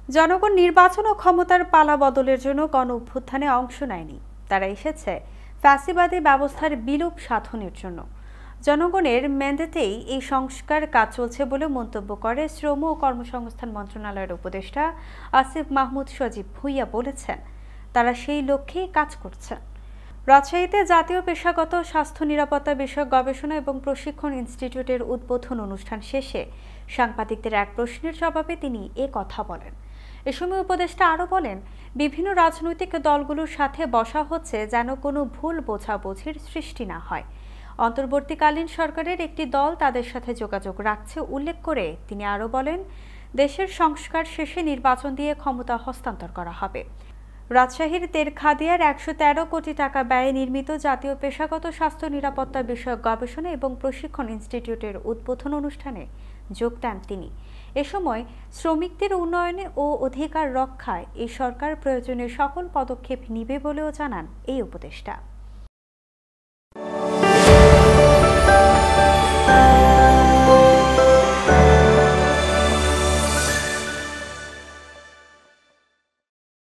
জনগণ নির্বাচন ও ক্ষমতার পালা বদলের জন্য গণ অভ্যুত্থানে অংশ নেয়নি। তারা এসেছে ফ্যাসিবাদী ব্যবস্থার বিলোপ সাধনের জন্য। জনগণের ম্যান্ডেটেই এই সংস্কার কাজ চলছে বলে মন্তব্য করে শ্রম ও কর্মসংস্থান মন্ত্রণালয়ের উপদেষ্টা আসিফ মাহমুদ সজীব ভুঁইয়া বলেছেন, তারা সেই লক্ষ্যেই কাজ করছেন। রাজশাহীতে জাতীয় পেশাগত স্বাস্থ্য নিরাপত্তা বিষয়ক গবেষণা এবং প্রশিক্ষণ ইনস্টিটিউটের উদ্বোধন অনুষ্ঠান শেষে সাংবাদিকদের এক প্রশ্নের জবাবে তিনি এ কথা বলেন। এ সময় উপদেষ্টা আরও বলেন, বিভিন্ন রাজনৈতিক দলগুলোর সাথে বসা হচ্ছে যেন কোনো ভুল বোঝাবুঝির সৃষ্টি না হয়। অন্তর্বর্তীকালীন সরকারের একটি দল তাদের সাথে যোগাযোগ রাখছে উল্লেখ করে তিনি আরও বলেন, দেশের সংস্কার শেষে নির্বাচন দিয়ে ক্ষমতা হস্তান্তর করা হবে। রাজশাহীর তেরখাদিয়ার ১১৩ কোটি টাকা ব্যয়ে নির্মিত জাতীয় পেশাগত স্বাস্থ্য নিরাপত্তা বিষয়ক গবেষণা এবং প্রশিক্ষণ ইনস্টিটিউটের উদ্বোধন অনুষ্ঠানে যোগ দেন তিনি। এ সময় শ্রমিকদের উন্নয়নে ও অধিকার রক্ষায় এই সরকার প্রয়োজনীয় সকল পদক্ষেপ নিবে বলেও জানান এই উপদেষ্টা।